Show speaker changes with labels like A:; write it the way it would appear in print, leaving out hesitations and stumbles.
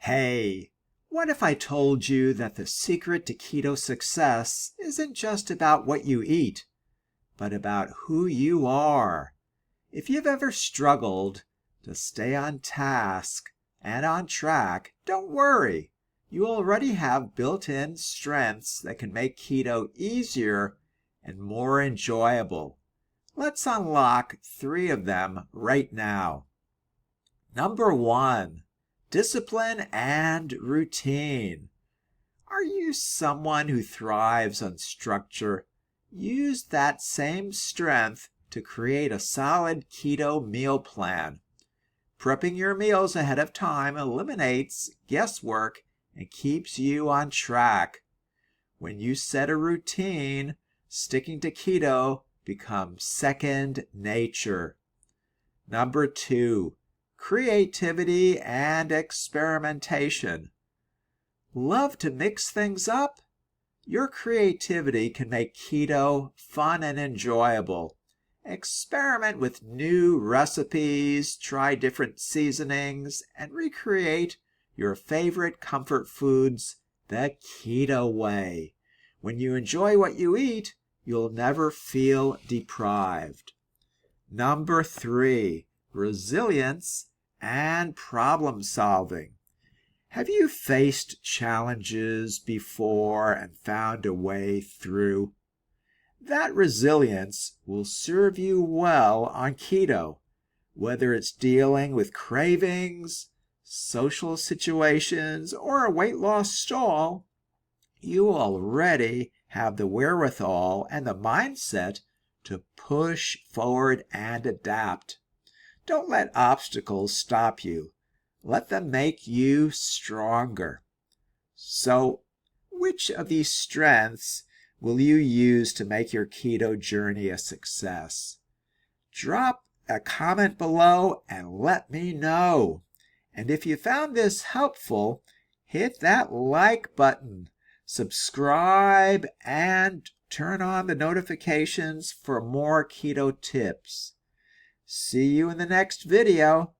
A: Hey, what if I told you that the secret to keto success isn't just about what you eat, but about who you are? If you've ever struggled to stay on task and on track, don't worry. You already have built-in strengths that can make keto easier and more enjoyable. Let's unlock 3 of them right now. Number 1, discipline and routine. Are you someone who thrives on structure? Use that same strength to create a solid keto meal plan. Prepping your meals ahead of time eliminates guesswork and keeps you on track. When you set a routine, sticking to keto becomes second nature. Number 2, creativity and experimentation. Love to mix things up? Your creativity can make keto fun and enjoyable. Experiment with new recipes, try different seasonings, and recreate your favorite comfort foods the keto way. When you enjoy what you eat, you'll never feel deprived. Number 3, resilience and problem solving. Have you faced challenges before and found a way through? That resilience will serve you well on keto, whether it's dealing with cravings, social situations, or a weight loss stall. You already have the wherewithal and the mindset to push forward and adapt. Don't let obstacles stop you. Let them make you stronger. So, which of these strengths will you use to make your keto journey a success? Drop a comment below and let me know. And if you found this helpful, hit that like button, subscribe, and turn on the notifications for more keto tips. See you in the next video.